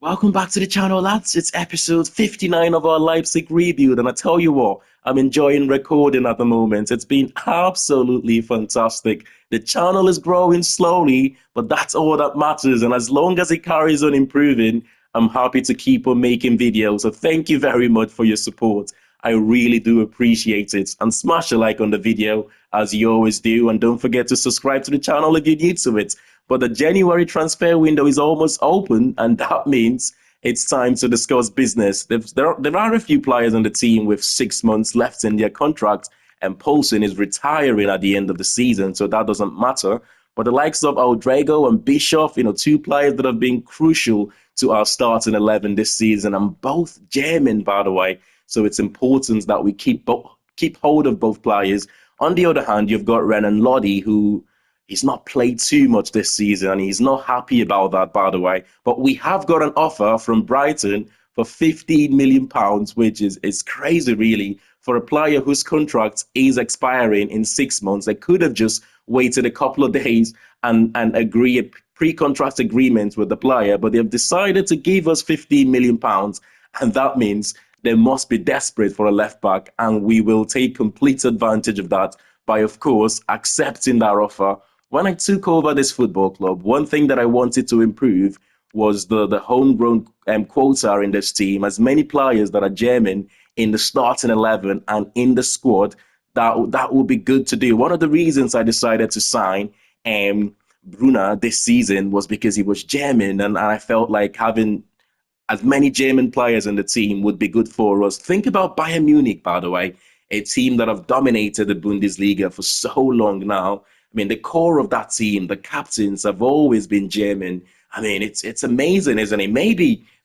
Welcome back to the channel, lads. It's episode 59 of our Leipzig review, and I tell you what, I'm enjoying recording at the moment. It's been absolutely fantastic. The channel is growing slowly, but that's all that matters. And as long as it carries on improving, I'm happy to keep on making videos. So thank you very much for your support. I really do appreciate it. And smash a like on the video as you always do. And don't forget to subscribe to the channel if you're new to it. But the January transfer window is almost open, and that means it's time to discuss business. There are a few players on the team with 6 months left in their contract, and Poulsen is retiring at the end of the season, so that doesn't matter. But the likes of Aldrago and Bischoff, two players that have been crucial to our starting 11 this season, and both German, by the way. So it's important that we keep hold of both players. On the other hand, you've got Renan Lodi, who he's not played too much this season, and he's not happy about that, by the way. But we have got an offer from Brighton for £15 million, which is crazy, really, for a player whose contract is expiring in 6 months. They could have just waited a couple of days and agree a pre-contract agreement with the player, but they've decided to give us £15 million, and that means they must be desperate for a left back, and we will take complete advantage of that by, of course, accepting that offer. When I took over this football club, one thing that I wanted to improve was the homegrown quota in this team. As many players that are German in the starting 11 and in the squad, that would be good to do. One of the reasons I decided to sign Brunner this season was because he was German, and I felt like having as many German players in the team would be good for us. Think about Bayern Munich, by the way, a team that have dominated the Bundesliga for so long now. I mean, the core of that team, the captains have always been German. I mean, it's amazing, isn't it?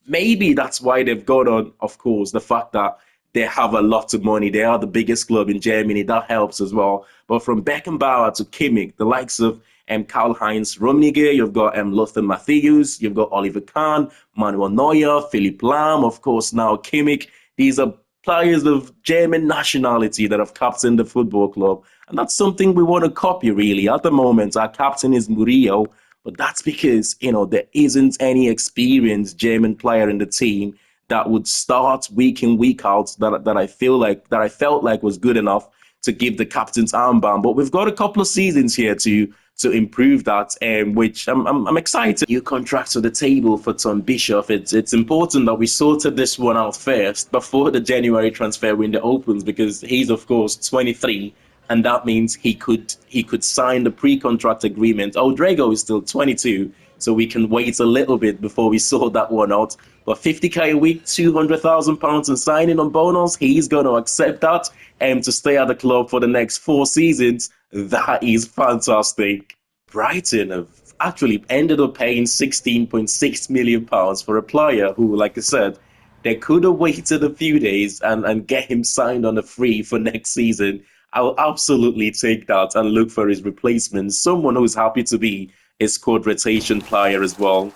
Maybe that's why they've got on, of course, the fact that they have a lot of money. They are the biggest club in Germany. That helps as well. But from Beckenbauer to Kimmich, the likes of Karl-Heinz Rummenigge, you've got Lothar Matthäus, you've got Oliver Kahn, Manuel Neuer, Philipp Lahm, of course, now Kimmich. These are players of German nationality that have captained the football club. And that's something we want to copy, really. At the moment, our captain is Murillo, but that's because, there isn't any experienced German player in the team that would start week in, week out that I felt like was good enough to give the captain's armband. But we've got a couple of seasons here to improve that, which I'm excited. New contracts on the table for Tom Bischoff. It's important that we sorted this one out first before the January transfer window opens, because he's, of course, 23, and that means he could sign the pre-contract agreement. Drago is still 22, so we can wait a little bit before we sort that one out. But 50k a week, £200,000 and signing on bonus, he's going to accept that and to stay at the club for the next 4 seasons. That is fantastic. Brighton have actually ended up paying £16.6 million for a player who, like I said, they could have waited a few days and get him signed on a free for next season. I'll absolutely take that and look for his replacement, someone who's happy to be a squad rotation player as well.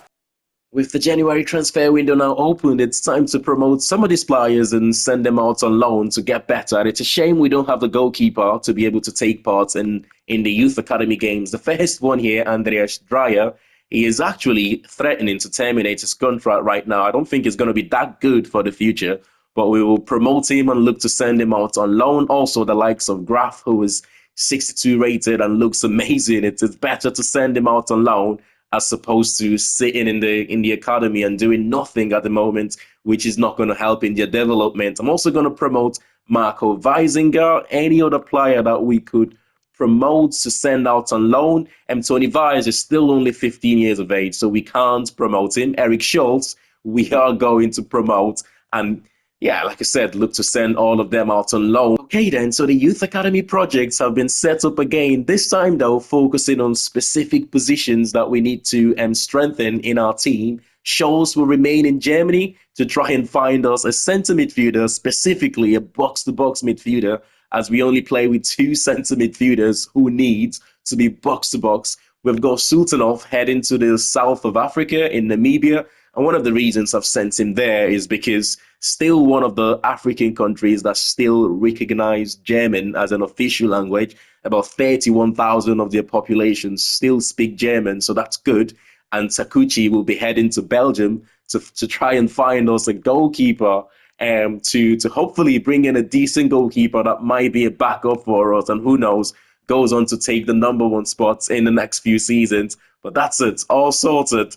With the January transfer window now open, it's time to promote some of these players and send them out on loan to get better. It's a shame we don't have the goalkeeper to be able to take part in the youth academy games. The first one here, Andreas Dreyer, he is actually threatening to terminate his contract right now. I don't think it's going to be that good for the future, but we will promote him and look to send him out on loan. Also, the likes of Graf, who is 62 rated and looks amazing. It's better to send him out on loan as opposed to sitting in the academy and doing nothing at the moment, which is not going to help in their development. I'm also going to promote Marco Weisinger, any other player that we could promote to send out on loan. And Tony Weiss is still only 15 years of age, so we can't promote him. Eric Schultz, we are going to promote. And yeah, like I said, look to send all of them out on loan. Okay then, so the Youth Academy projects have been set up again, this time though focusing on specific positions that we need to strengthen in our team. Scholz will remain in Germany to try and find us a centre midfielder, specifically a box-to-box midfielder, as we only play with two centre midfielders who need to be box-to-box. We've got Sultanov heading to the south of Africa in Namibia, and one of the reasons I've sent him there is because still one of the African countries that still recognize German as an official language. About 31,000 of their population still speak German, so that's good. and Takuchi will be heading to Belgium to try and find us a goalkeeper, to hopefully bring in a decent goalkeeper that might be a backup for us, and who knows, goes on to take the number 1 spots in the next few seasons. But that's it, all sorted.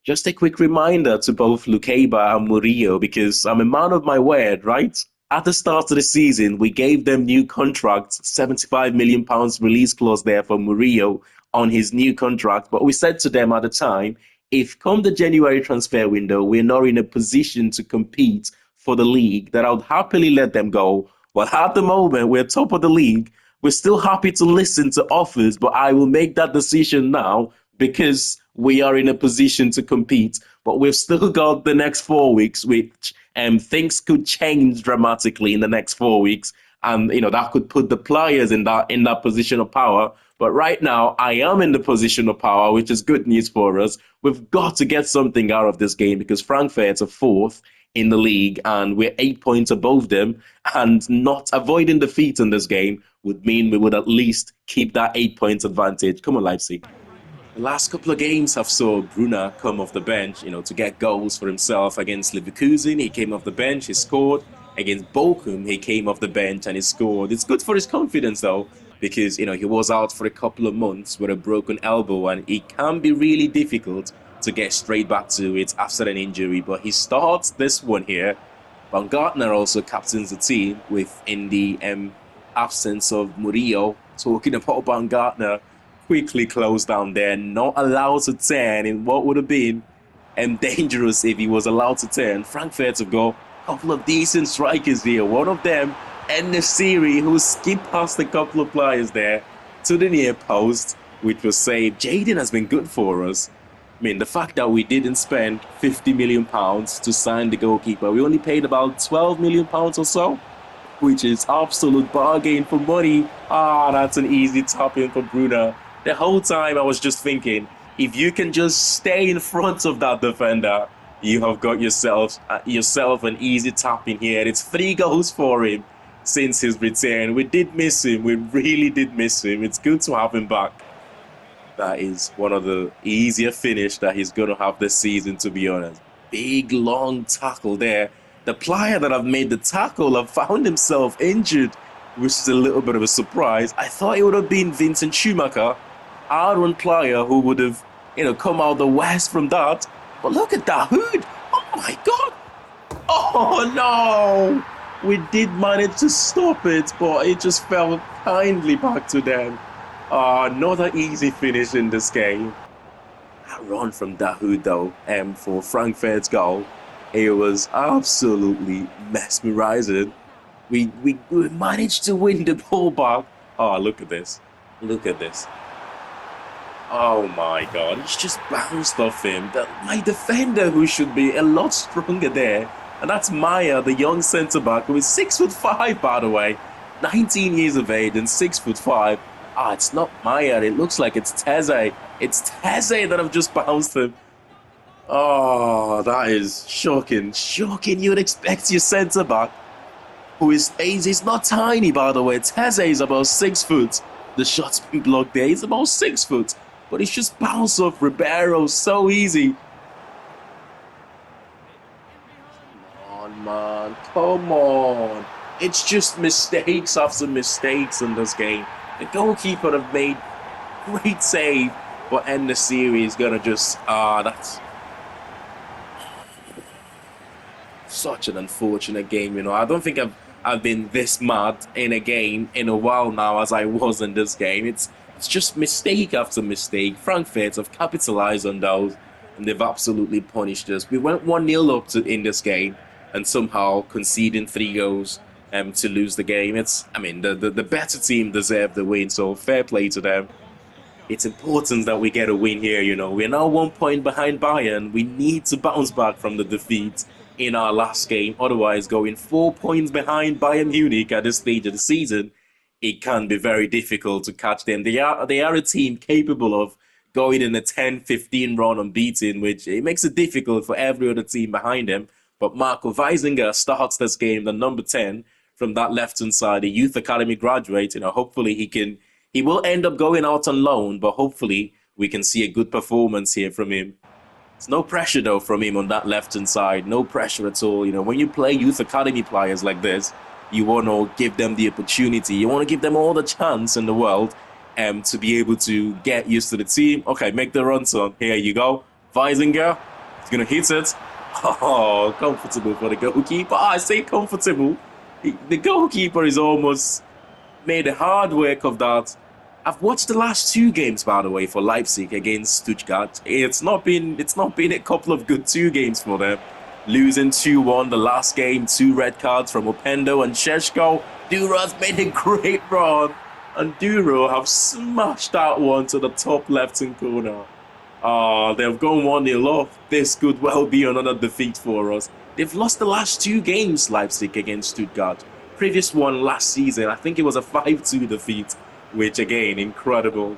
Just a quick reminder to both Lukeba and Murillo, because I'm a man of my word, right? At the start of the season, we gave them new contracts, £75 million release clause there for Murillo on his new contract. But we said to them at the time, if come the January transfer window, we're not in a position to compete for the league, that I would happily let them go. Well, at the moment, we're top of the league. We're still happy to listen to offers, but I will make that decision now because we are in a position to compete. But we've still got the next 4 weeks, which things could change dramatically in the next 4 weeks, and that could put the players in that position of power. But right now, I am in the position of power, which is good news for us. We've got to get something out of this game because Frankfurt are 4th in the league, and we're 8 points above them. And not avoiding defeat in this game would mean we would at least keep that 8 points advantage. Come on, Leipzig. The last couple of games have saw Bruna come off the bench, to get goals for himself. Against Leverkusen, he came off the bench, he scored. Against Bochum, he came off the bench and he scored. It's good for his confidence, though, because, he was out for a couple of months with a broken elbow, and it can be really difficult to get straight back to it after an injury. But he starts this one here. Baumgartner also captains the team in the absence of Murillo. Talking about Baumgartner, quickly closed down there, not allowed to turn in what would have been dangerous if he was allowed to turn. Frankfurt have got a couple of decent strikers here. One of them, En-Nesyri, who skipped past a couple of players there to the near post, which was saved. Jadon has been good for us. I mean, the fact that we didn't spend £50 million to sign the goalkeeper, we only paid about £12 million or so, which is absolute bargain for money. That's an easy tap-in for Bruna. The whole time I was just thinking, if you can just stay in front of that defender, you have got yourself an easy tap in here. It's 3 goals for him since his return. We did miss him. We really did miss him. It's good to have him back. That is one of the easier finish that he's going to have this season, to be honest. Big, long tackle there. The player that have made the tackle have found himself injured, which is a little bit of a surprise. I thought it would have been Vincent Schumacher, our own player, who would have, come out the west from that. But look at that hood. Oh my God. Oh no. We did manage to stop it, but it just fell kindly back to them. Another easy finish in this game. That run from Dahoud, though, for Frankfurt's goal, it was absolutely mesmerizing. We managed to win the ball back. Oh, look at this. Look at this. Oh my God, he's just bounced off him. My defender, who should be a lot stronger there, and that's Maya, the young centre-back, who is 6'5", by the way, 19 years of age and 6'5". It's not Maya, it looks like it's Teze. It's Teze that have just bounced him. Oh, that is shocking. Shocking. You'd expect your centre-back, who he's not tiny, by the way. Teze is about 6 foot. The shot's been blocked there. He's about 6 foot. But he's just bounced off Ribeiro so easy. Come on, man. Come on. It's just mistakes after mistakes in this game. The goalkeeper have made great save, but En-Nesyri is going to just... that's such an unfortunate game, I don't think I've been this mad in a game in a while now as I was in this game. It's just mistake after mistake. Frankfurt have capitalized on those, and they've absolutely punished us. We went 1-0 up in this game, and somehow conceding 3 goals to lose the game. The better team deserved the win, so fair play to them. It's important that we get a win here, We're now 1 point behind Bayern. We need to bounce back from the defeat in our last game. Otherwise, going 4 points behind Bayern Munich at this stage of the season, it can be very difficult to catch them. They are a team capable of going in a 10-15 run unbeaten, which it makes it difficult for every other team behind them. But Marco Weisinger starts this game, the number 10, from that left-hand side, a youth academy graduate. Hopefully he will end up going out on loan, but hopefully we can see a good performance here from him. There's no pressure, though, from him on that left-hand side. No pressure at all. When you play youth academy players like this, you want to give them the opportunity. You want to give them all the chance in the world to be able to get used to the team. Okay, make the run, son. Here you go. Weisinger, he's going to hit it. Oh, comfortable for the goalkeeper. I say comfortable. The goalkeeper is almost made a hard work of that. I've watched the last 2 games, by the way, for Leipzig against Stuttgart. It's not been a couple of good 2 games for them. Losing 2-1 the last game, 2 red cards from Opendo and Šeško. Duro's made a great run, and Duro have smashed that one to the top left-hand corner. They've gone 1-0 off. This could well be another defeat for us. They've lost the last 2 games, Leipzig, against Stuttgart. Previous one last season, I think it was a 5-2 defeat. Which, again, incredible.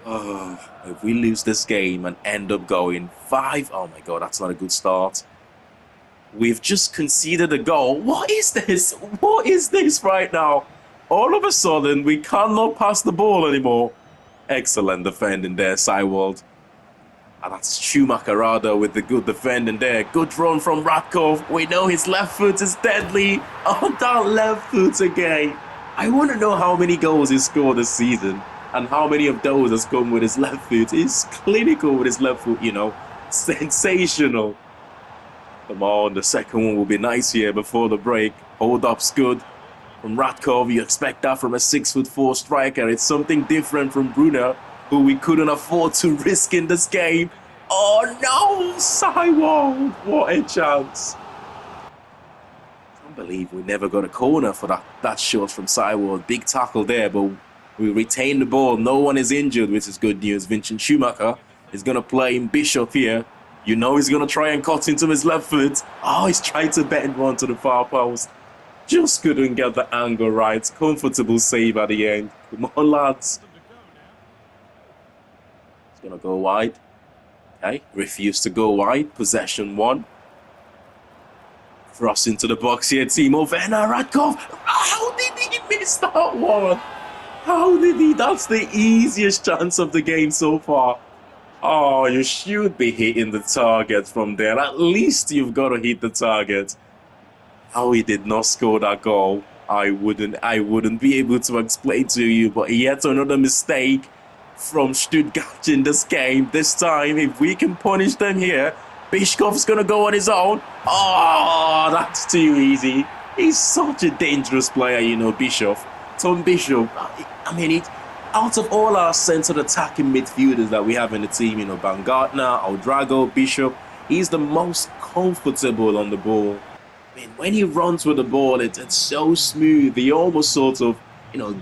If we lose this game and end up going 5... Oh, my God, that's not a good start. We've just conceded a goal. What is this? What is this right now? All of a sudden, we cannot pass the ball anymore. Excellent defending there, Seiwald. And that's Schumacher with the good defending there. Good run from Radkov. We know his left foot is deadly. Oh, that left foot again. I want to know how many goals he's scored this season and how many of those has come with his left foot. He's clinical with his left foot, Sensational. Come on, the second one will be nice here before the break. Hold up's good. From Radkov, you expect that from a 6'4" striker. It's something different from Brunner, who we couldn't afford to risk in this game. Oh no, Seiwald, what a chance. Believe we never got a corner for that shot from Seiwald. Big tackle there, but we retain the ball. No one is injured, which is good news. Vincent Schumacher is going to play in Bishop here. He's going to try and cut into his left foot. Oh, he's trying to bend one to the far post. Just couldn't get the angle right. Comfortable save at the end. Come on, lads. He's going to go wide. Okay, refused to go wide. Possession 1. Cross into the box here, Timo Werner, Radkov. How did he miss that one? How did he? That's the easiest chance of the game so far. Oh, you should be hitting the target from there. At least you've got to hit the target. How he did not score that goal, I wouldn't be able to explain to you. But yet another mistake from Stuttgart in this game. This time, if we can punish them here, Bischof's going to go on his own. Oh, that's too easy. He's such a dangerous player, Bischoff. Tom Bischoff. I mean, out of all our centered attacking midfielders that we have in the team, Baumgartner, Ouedraogo, Bishop, he's the most comfortable on the ball. I mean, when he runs with the ball, it's so smooth. He almost sort of,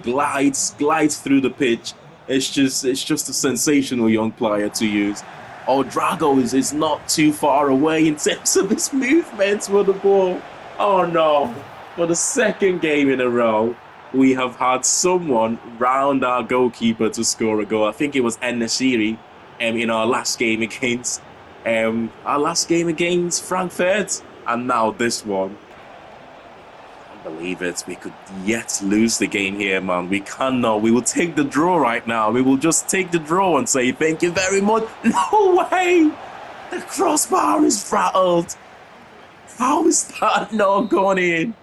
glides through the pitch. It's just a sensational young player to use. Ouedraogo is not too far away in terms of his movements with the ball. Oh no, for the second game in a row, we have had someone round our goalkeeper to score a goal. I think it was En-Nesyri in our last game against Frankfurt, and now this one. I can't believe it. We could yet lose the game here, man. We cannot. We will take the draw right now. We will just take the draw and say thank you very much. No way! The crossbar is rattled. How is that not gone in?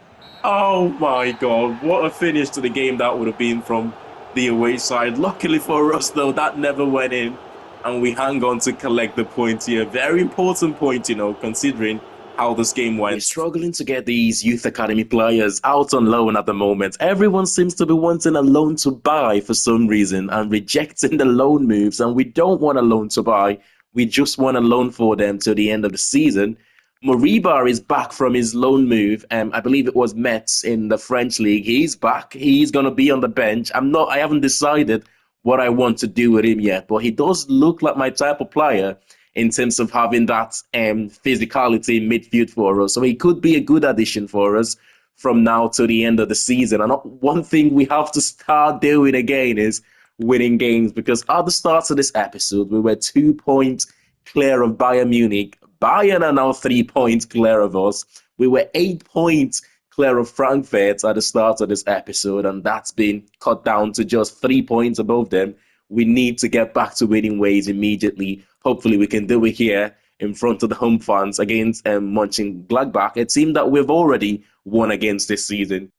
Oh my God, what a finish to the game that would have been from the away side. Luckily for us, though, that never went in. And we hang on to collect the point here. Very important point, considering how this game went. We're struggling to get these youth academy players out on loan at the moment. Everyone seems to be wanting a loan to buy for some reason and rejecting the loan moves. And we don't want a loan to buy. We just want a loan for them till the end of the season. Moriba is back from his loan move. I believe it was Metz in the French league. He's back. He's going to be on the bench. I haven't decided what I want to do with him yet, but he does look like my type of player in terms of having that physicality in midfield for us. So he could be a good addition for us from now to the end of the season. And one thing we have to start doing again is winning games, because at the start of this episode, we were 2 points clear of Bayern Munich. Bayern are now 3 points clear of us. We were 8 points clear of Frankfurt at the start of this episode, and that's been cut down to just 3 points above them, We need to get back to winning ways immediately. Hopefully, we can do it here in front of the home fans against Mönchengladbach, a team that we've already won against this season.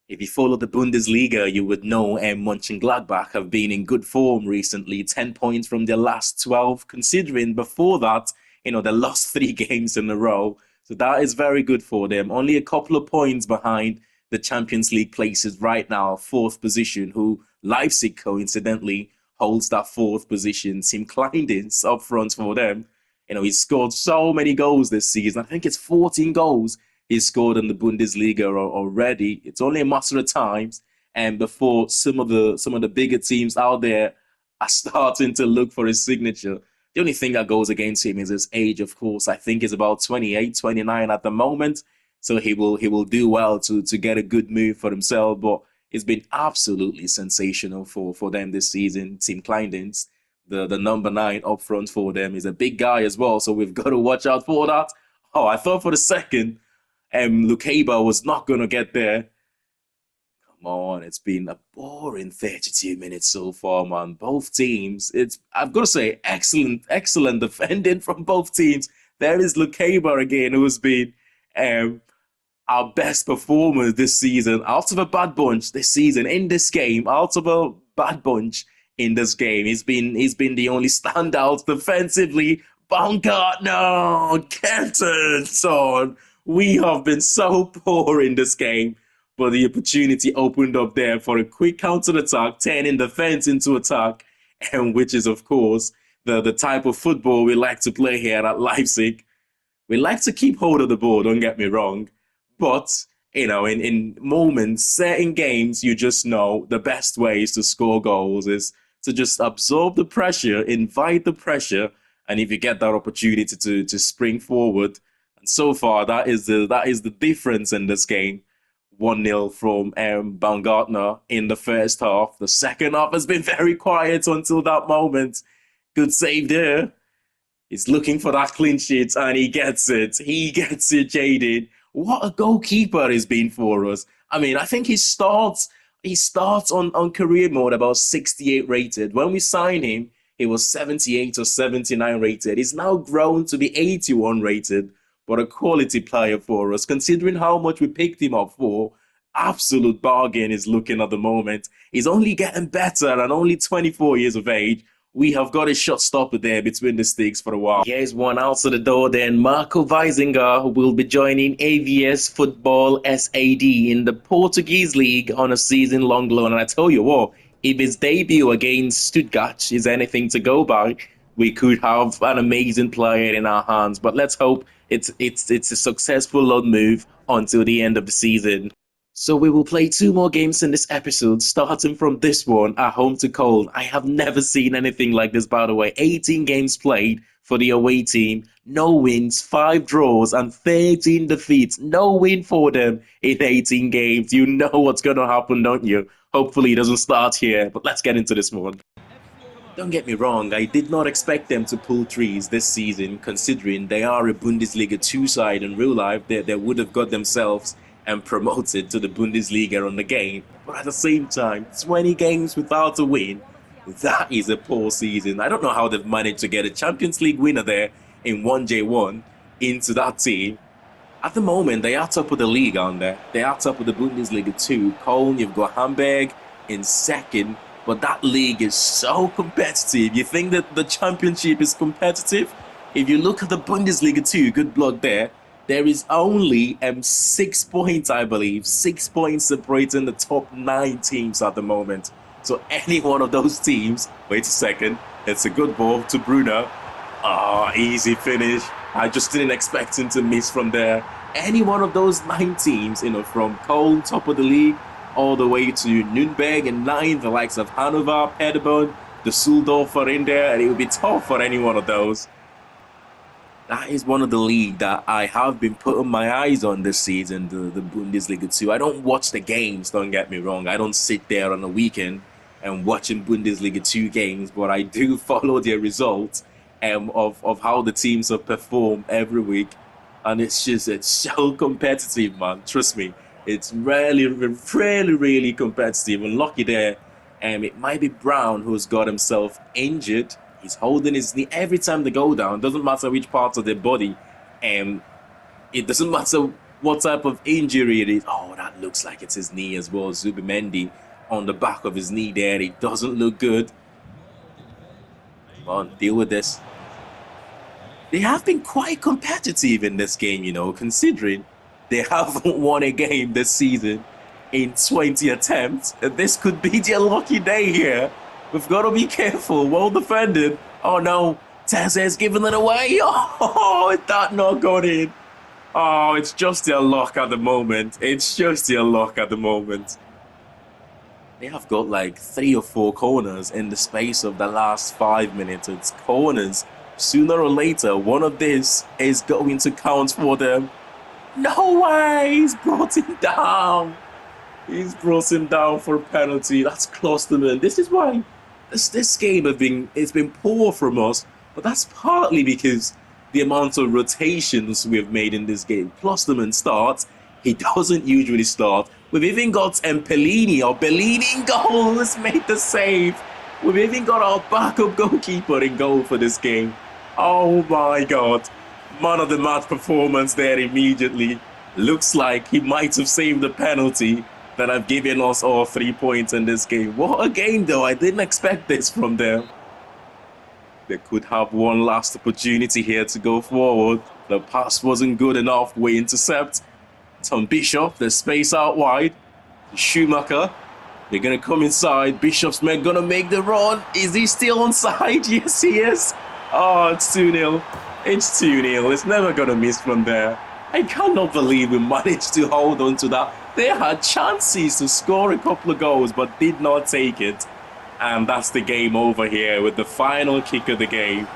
If you follow the Bundesliga, you would know Mönchengladbach have been in good form recently, 10 points from their last 12, considering before that, they lost 3 games in a row. So that is very good for them. Only a couple of points behind the Champions League places right now, fourth position, who Leipzig coincidentally holds that fourth position. Tim Kleindins up front for them. He's scored so many goals this season. I think it's 14 goals he's scored in the Bundesliga already. It's only a matter of time, and before some of the bigger teams out there are starting to look for his signature. The only thing that goes against him is his age, of course. I think he's about 28, 29 at the moment. So he will do well to get a good move for himself. But it's been absolutely sensational for them this season. Tim Kleindins, the number 9 up front for them, is a big guy as well. So we've got to watch out for that. Oh, I thought for the second Lukeba was not going to get there. Come on, it's been a boring 32 minutes so far, man. Both teams, I've got to say, excellent defending from both teams. There is Lukeba again, who's been our best performer this season. Out of a bad bunch this season, in this game, out of a bad bunch in this game, he's been the only standout defensively. Baumgartner, Kenton, we have been so poor in this game, but the opportunity opened up there for a quick counter-attack, turning defense into attack, and which is, of course, the type of football we like to play here at Leipzig. We like to keep hold of the ball, don't get me wrong, but, in moments, certain games, you just know the best ways to score goals is to just absorb the pressure, invite the pressure, and if you get that opportunity to spring forward. And so far, that is the difference in this game. 1-0 from Baumgartner in the first half. The second half has been very quiet until that moment. Good save there. He's looking for that clean sheet and he gets it. He gets it, Jaden. What a goalkeeper he's been for us. I mean, I think he starts on career mode about 68 rated. When we signed him, he was 78 or 79 rated. He's now grown to be 81 rated. But a quality player for us, considering how much we picked him up for. Absolute bargain is looking at the moment. He's only getting better and only 24 years of age. We have got a shot stopper there between the sticks for a while. Here's one out of the door then. Marco Weisinger will be joining AVS Football SAD in the Portuguese League on a season-long loan. And I tell you what, if his debut against Stuttgart is anything to go by, we could have an amazing player in our hands. But let's hope it's a successful loan move until the end of the season. So we will play 2 more games in this episode, starting from this one at home to Cologne. I have never seen anything like this, by the way. 18 games played for the away team, no wins, 5 draws, and 13 defeats. No win for them in 18 games. You know what's going to happen, don't you? Hopefully it doesn't start here, but let's get into this one. Don't get me wrong, I did not expect them to pull trees this season, considering they are a Bundesliga 2 side in real life. They would have got themselves promoted to the Bundesliga on the game. But at the same time, 20 games without a win, that is a poor season. I don't know how they've managed to get a Champions League winner there in 1J1 into that team. At the moment, they are top of the league, aren't they? They are top of the Bundesliga 2. Cologne, you've got Hamburg in second. But that league is so competitive. You think that the championship is competitive? If you look at the Bundesliga 2, good block there, there is only 6 points, I believe. 6 points separating the top 9 teams at the moment. So any one of those teams, wait a second, it's a good ball to Bruno. Easy finish. I just didn't expect him to miss from there. Any one of those 9 teams, from Cologne, top of the league, all the way to Nuremberg in 9th, the likes of Hanover, Paderborn, the Düsseldorf are in there, and it would be tough for any one of those. That is one of the league that I have been putting my eyes on this season, the Bundesliga 2. I don't watch the games, don't get me wrong. I don't sit there on the weekend and watching Bundesliga 2 games, but I do follow their results of how the teams have performed every week. And it's so competitive, man. Trust me. It's really competitive. And lucky there, It might be Brown who's got himself injured. He's holding his knee every time they go down. Doesn't matter which part of their body. It doesn't matter what type of injury it is. Oh, that looks like it's his knee as well. Zubimendi on the back of his knee there. It doesn't look good. Come on, deal with this. They have been quite competitive in this game, considering they haven't won a game this season in 20 attempts. This could be their lucky day here. We've got to be careful. Well defended. Oh no, Teze's giving it away. Oh, that not got in. Oh, it's just their luck at the moment. It's just their luck at the moment. They have got like 3 or 4 corners in the space of the last 5 minutes. It's corners. Sooner or later, one of these is going to count for them. No way! He's brought him down. He's brought him down for a penalty. That's Klosterman. This is why this game it's been poor from us, but that's partly because the amount of rotations we've made in this game. Klosterman starts. He doesn't usually start. We've even got Bellini in goal has made the save. We've even got our backup goalkeeper in goal for this game. Oh my God. Man of the match performance there immediately. Looks like he might have saved the penalty that have given us all 3 points in this game. What a game though. I didn't expect this from them. They could have one last opportunity here to go forward. The pass wasn't good enough. We intercept. Tom Bishop, there's space out wide. Schumacher. They're going to come inside. Bishop's going to make the run. Is he still onside? Yes, he is. Oh, it's 2-0. It's 2-0. It's never going to miss from there. I cannot believe we managed to hold on to that. They had chances to score a couple of goals, but did not take it. And that's the game over here with the final kick of the game.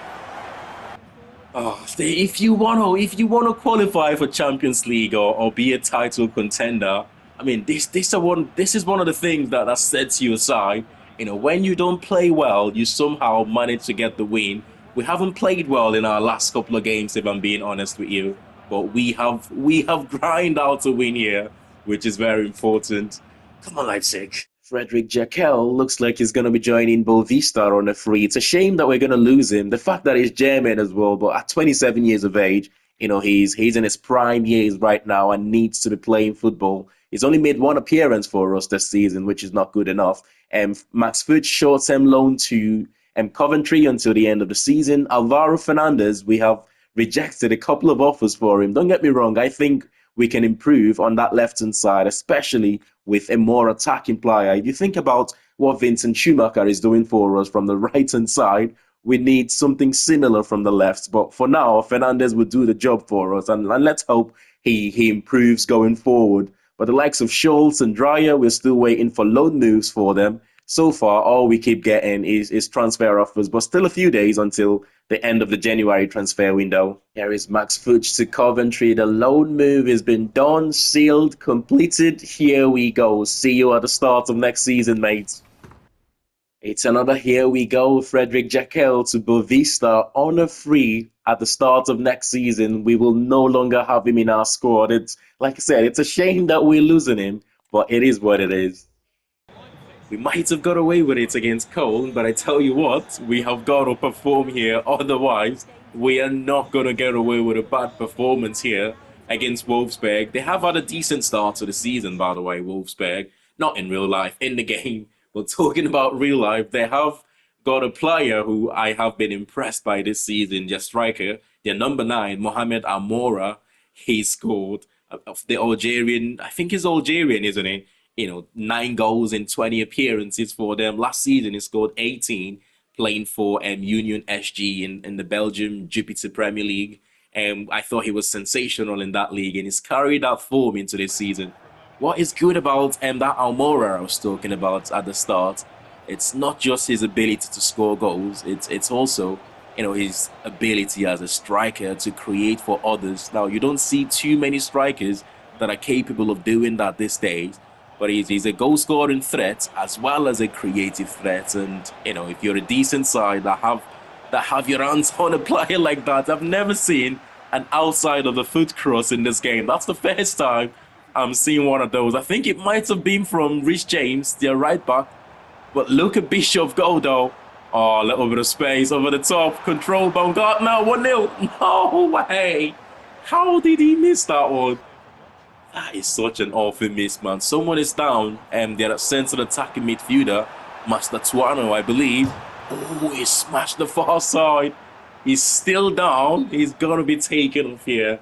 Oh, if you want to qualify for Champions League or be a title contender, I mean, this is one of the things that sets you aside. When you don't play well, you somehow manage to get the win. We haven't played well in our last couple of games, if I'm being honest with you. But we have grind out a win here, which is very important. Come on, Leipzig. Frederick Jekyll looks like he's going to be joining Boavista on a free. It's a shame that we're going to lose him. The fact that he's German as well, but at 27 years of age, he's in his prime years right now and needs to be playing football. He's only made 1 appearance for us this season, which is not good enough. Max Fuchs short-term loan to Coventry until the end of the season. Alvaro Fernandez, we have rejected a couple of offers for him. Don't get me wrong, I think we can improve on that left-hand side, especially with a more attacking player. If you think about what Vincent Schumacher is doing for us from the right-hand side, we need something similar from the left. But for now, Fernandez will do the job for us, and let's hope he improves going forward. But the likes of Schultz and Dreyer, we're still waiting for loan moves for them. So far, all we keep getting is transfer offers, but still a few days until the end of the January transfer window. Here is Max Fuchs to Coventry. The loan move has been done, sealed, completed. Here we go. See you at the start of next season, mates. It's another here we go. Frederick Jekyll to Boavista on a free at the start of next season. We will no longer have him in our squad. It's like I said, it's a shame that we're losing him, but it is what it is. We might have got away with it against Cole, but I tell you what, we have got to perform here. Otherwise, we are not going to get away with a bad performance here against Wolfsburg. They have had a decent start to the season, by the way, Wolfsburg. Not in real life, in the game. We're talking about real life. They have got a player who I have been impressed by this season, their striker, their number 9, Mohamed Amora. He scored. The Algerian, I think he's Algerian, isn't he? 9 goals in 20 appearances for them. Last season, he scored 18, playing for Union SG in the Belgium Jupiter Premier League. I thought he was sensational in that league, and he's carried that form into this season. What is good about that Almora I was talking about at the start, it's not just his ability to score goals, it's also his ability as a striker to create for others. Now, you don't see too many strikers that are capable of doing that these days. But he's a goal-scoring threat as well as a creative threat. And, if you're a decent side that have your hands on a player like that, I've never seen an outside of the foot cross in this game. That's the first time I'm seeing one of those. I think it might have been from Rhys James, their right back. But look at Bishop go though. Oh, a little bit of space over the top. Control Baumgartner, 1-0. No way. How did he miss that one? That is such an awful miss, man. Someone is down, and they're central attacking midfielder, Master Tuano, I believe. Oh, he smashed the far side. He's still down. He's gonna be taken off here.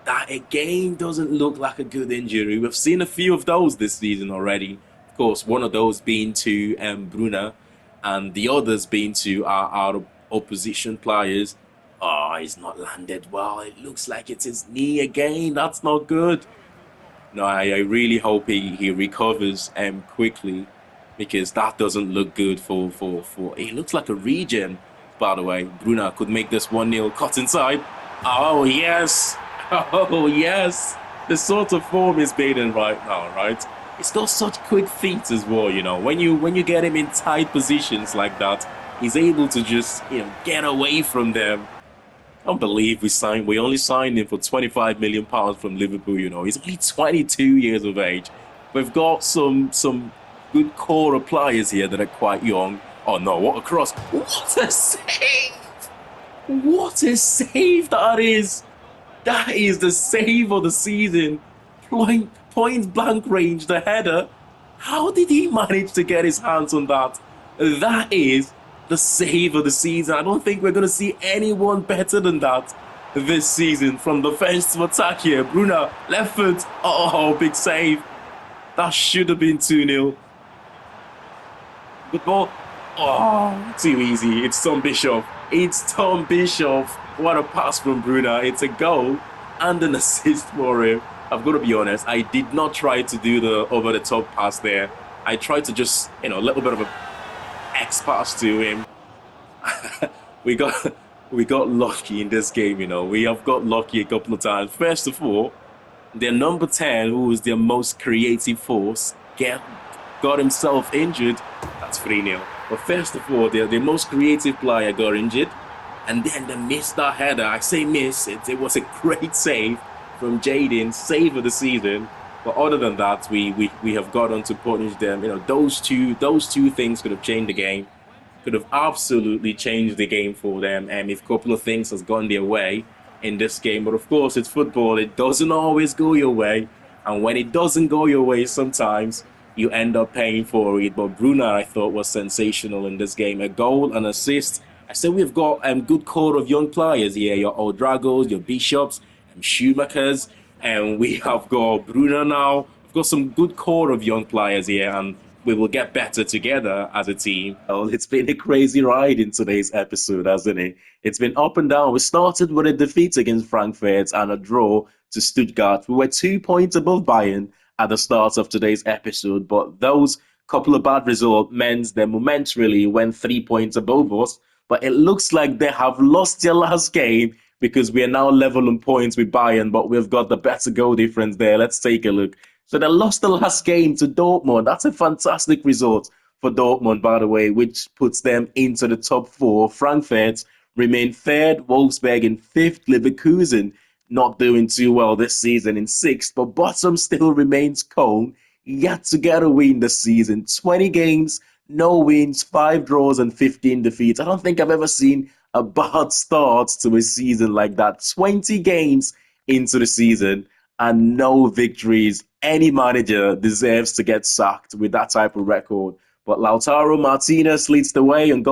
That again doesn't look like a good injury. We've seen a few of those this season already. Of course, one of those being to Bruna, and the others being to our opposition players. Oh, he's not landed well. It looks like it's his knee again. That's not good. No, I really hope he recovers quickly, because that doesn't look good for it looks like a regen, by the way. Bruna could make this 1-0, cut inside. Oh yes. Oh yes. The sort of form he's being in right now, right? He's got such quick feet as well, you know. When you get him in tight positions like that, he's able to just, get away from them. I don't believe we only signed him for £25 million from Liverpool, you know. He's only 22 years of age. We've got some good core of players here that are quite young. Oh no, what a cross. What a save! What a save that is! That is the save of the season. Point blank range, the header. How did he manage to get his hands on that? That is the save of the season. I don't think we're going to see anyone better than that this season. From defense to attack here. Bruna, left foot. Oh, big save. That should have been 2-0. Good ball. Oh, too easy. It's Tom Bishop. It's Tom Bishop. What a pass from Bruna. It's a goal and an assist for him. I've got to be honest. I did not try to do the over-the-top pass there. I tried to just, a little bit of a X pass to him. we got lucky in this game, We have got lucky a couple of times. First of all, their number 10, who was their most creative force, got himself injured. That's 3-0. But first of all, their most creative player got injured, and then they missed that header. I say miss. It was a great save from Jaden, save of the season. But other than that, we have got on to punish them. Those two things could have changed the game. Could have absolutely changed the game for them. And if a couple of things has gone their way in this game. But of course, it's football. It doesn't always go your way. And when it doesn't go your way, sometimes you end up paying for it. But Bruna, I thought, was sensational in this game. A goal, an assist. I said we've got good core of young players here. Your Odragos, your Bishops, Schumachers. And we have got Bruno now. We've got some good core of young players here, and we will get better together as a team. Oh, it's been a crazy ride in today's episode, hasn't it? It's been up and down. We started with a defeat against Frankfurt and a draw to Stuttgart. We were 2 points above Bayern at the start of today's episode, but those couple of bad results meant their momentarily went 3 points above us. But it looks like they have lost their last game, because we are now level on points with Bayern, but we've got the better goal difference there. Let's take a look. So they lost the last game to Dortmund. That's a fantastic result for Dortmund, by the way, which puts them into the top 4. Frankfurt remain third, Wolfsburg in 5th, Leverkusen not doing too well this season in 6th, but bottom still remains Cologne, yet to get a win this season. 20 games, no wins, 5 draws and 15 defeats. I don't think I've ever seen a bad start to a season like that. 20 games into the season and no victories. Any manager deserves to get sacked with that type of record. But Lautaro Martinez leads the way on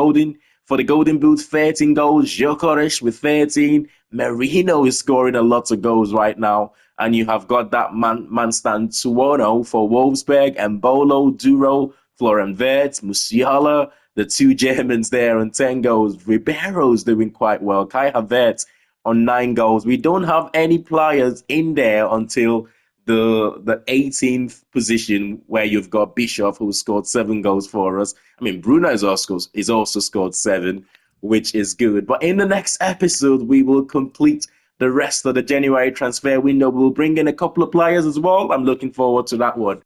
for the Golden Boot, 13 goals. Gyökeres with 13. Merino is scoring a lot of goals right now. And you have got that Manstan Tuono for Wolfsburg, and Bolo, Duro, Florian Wirtz, Musiala, the 2 Germans there on 10 goals. Ribeiro's doing quite well. Kai Havertz on 9 goals. We don't have any players in there until the 18th position, where you've got Bishop, who scored 7 goals for us. I mean, Bruno is also scored 7, which is good. But in the next episode, we will complete the rest of the January transfer window. We'll bring in a couple of players as well. I'm looking forward to that one.